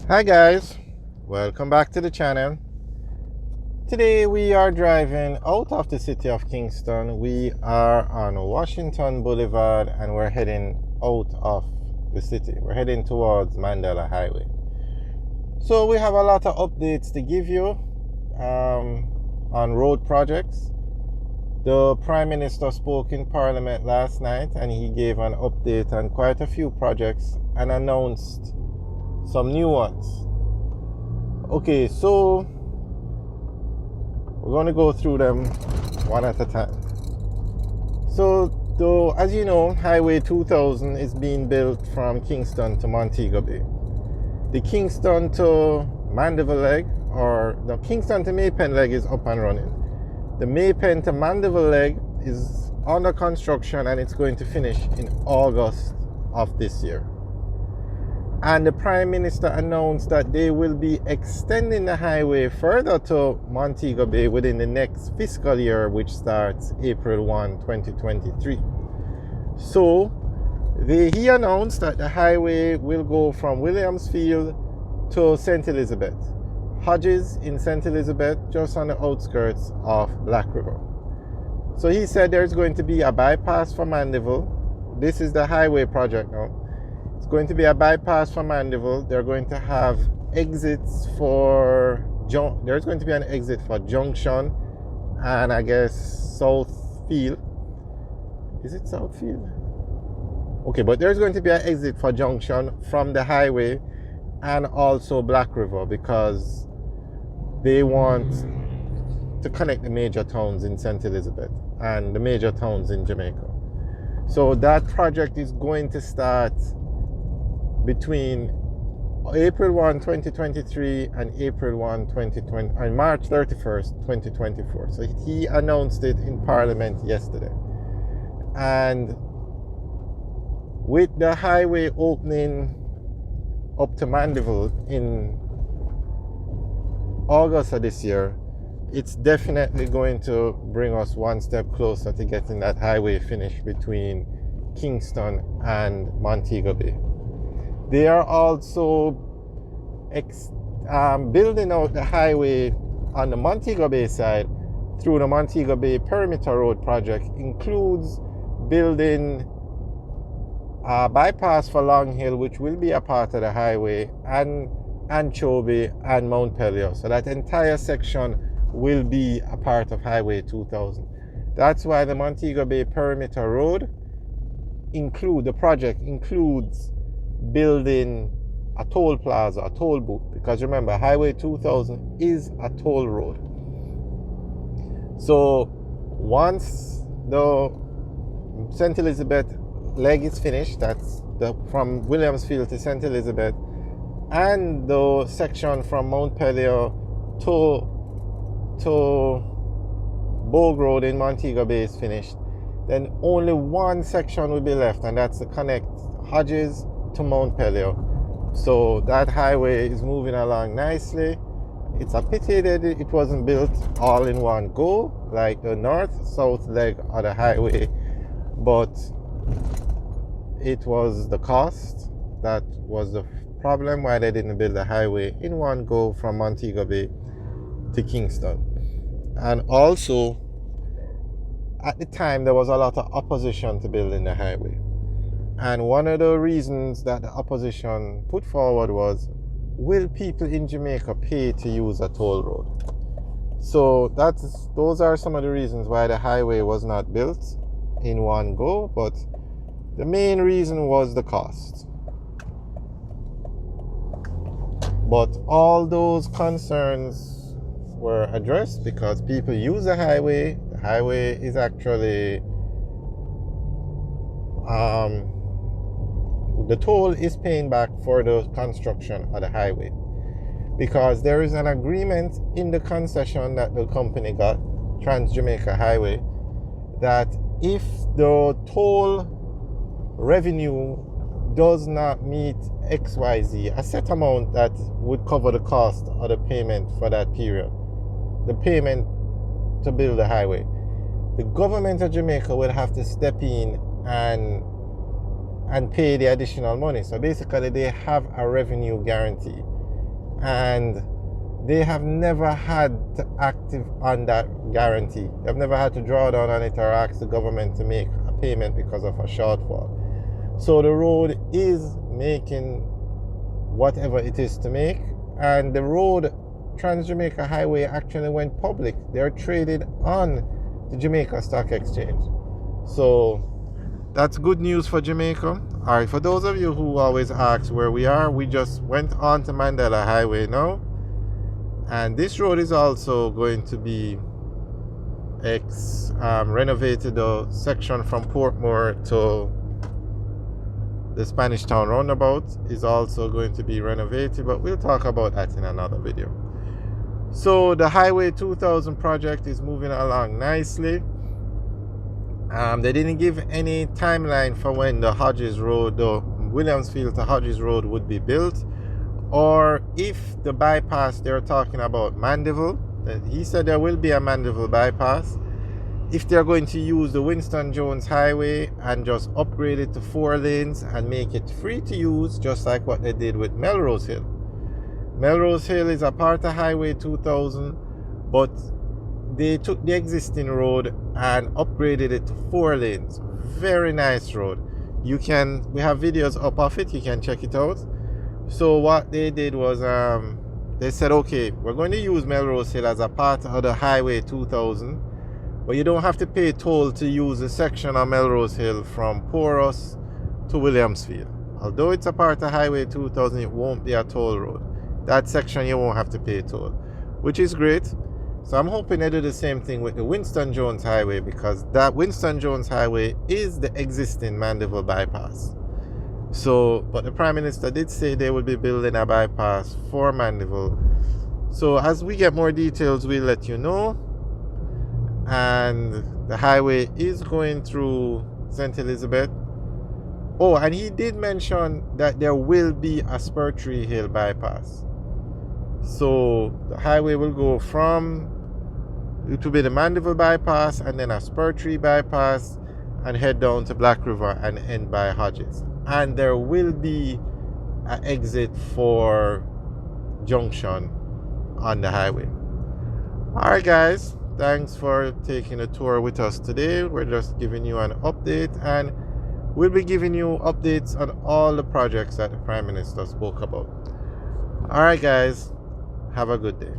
Hi guys, welcome back to the channel. Today we are driving out of the city of Kingston. We are on Washington Boulevard and we're heading out of the city. We're heading towards Mandeville Highway. So we have a lot of updates to give you on road projects. The Prime Minister spoke in Parliament last night and he gave an update on quite a few projects and announced some new ones. Okay, so we're going to go through them one at a time. So, as you know, Highway 2000 is being built from Kingston to Montego Bay. The Kingston to Mandeville leg, or the Kingston to Maypen leg, is up and running. The Maypen to Mandeville leg is under construction and it's going to finish in August of this year. And the Prime Minister announced that they will be extending the highway further to Montego Bay within the next fiscal year, which starts April 1, 2023. So he announced that the highway will go from Williamsfield to St Elizabeth. Hodges in St Elizabeth, just on the outskirts of Black River. So he said there's going to be a bypass for Mandeville. This is the highway project now. It's going to be a bypass for Mandeville. They're going to have exits for there's going to be an exit for Junction and I guess Southfield. Is it Southfield? Okay, but there's going to be an exit for Junction from the highway and also Black River because they want to connect the major towns in St. Elizabeth and the major towns in Jamaica. So that project is going to start between April 1, 2023 and April 1, 2020 and March 31st, 2024. So he announced it in Parliament yesterday. And with the highway opening up to Mandeville in August of this year, it's definitely going to bring us one step closer to getting that highway finished between Kingston and Montego Bay. They are also building out the highway on the Montego Bay side through the Montego Bay Perimeter Road project. Includes building a bypass for Long Hill, which will be a part of the highway, and Anchovy and Mount Pelion. So that entire section will be a part of Highway 2000. That's why the Montego Bay Perimeter Road project includes building a toll plaza, a toll booth, because remember, Highway 2000 is a toll road. So once the St. Elizabeth leg is finished, that's from Williamsfield to St. Elizabeth, and the section from Mount Pelion to Bogue Road in Montego Bay is finished, then only one section will be left, and that's to connect Hodges to Mount Pelion. So that highway is moving along nicely. It's a pity that it wasn't built all in one go like the north-south leg of the highway, but it was the cost that was the problem why they didn't build the highway in one go from Montego Bay to Kingston. And also at the time there was a lot of opposition to building the highway. And one of the reasons that the opposition put forward was, will people in Jamaica pay to use a toll road? So those are some of the reasons why the highway was not built in one go, but the main reason was the cost. But all those concerns were addressed because people use the highway. The highway is actually the toll is paying back for the construction of the highway, because there is an agreement in the concession that the company got, Trans Jamaica Highway, that if the toll revenue does not meet XYZ, a set amount that would cover the cost of the payment for that period, the payment to build the highway, the government of Jamaica will have to step in and pay the additional money. So basically they have a revenue guarantee. and they have never had to active on that guarantee. They've never had to draw down on it or ask the government to make a payment because of a shortfall. So the road is making whatever it is to make, and the road, Trans-Jamaica Highway, actually went public. They're traded on the Jamaica Stock Exchange. So that's good news for Jamaica. All right, for those of you who always ask where we are, we just went on to Mandela Highway now. And this road is also going to be renovated. The section from Portmore to the Spanish Town roundabout is also going to be renovated, but we'll talk about that in another video. So the Highway 2000 project is moving along nicely. They didn't give any timeline for when the Hodges Road, the Williamsfield to Hodges Road, would be built, or if the bypass they're talking about, Mandeville. He said there will be a Mandeville bypass. If they're going to use the Winston Jones Highway and just upgrade it to 4 lanes and make it free to use, just like what they did with Melrose Hill. Melrose Hill is a part of Highway 2000, but they took the existing road and upgraded it to 4 lanes. Very nice road. We have videos up of it, you can check it out. So what they did was they said, okay, we're going to use Melrose Hill as a part of the Highway 2000, but you don't have to pay toll to use a section of Melrose Hill from Porus to Williamsfield. Although it's a part of Highway 2000, it won't be a toll road. That section you won't have to pay toll, which is great. So I'm hoping they do the same thing with the Winston Jones Highway, because that Winston Jones Highway is the existing Mandeville bypass. So, but the Prime Minister did say they will be building a bypass for Mandeville. So as we get more details, we'll let you know. And the highway is going through St Elizabeth. Oh, and he did mention that there will be a Spur Tree Hill bypass. So the highway will go from, it will be the Mandeville bypass and then a Spur Tree bypass and head down to Black River and end by Hodges. And there will be an exit for Junction on the highway. Alright guys, thanks for taking a tour with us today. We're just giving you an update, and we'll be giving you updates on all the projects that the Prime Minister spoke about. Alright guys, have a good day.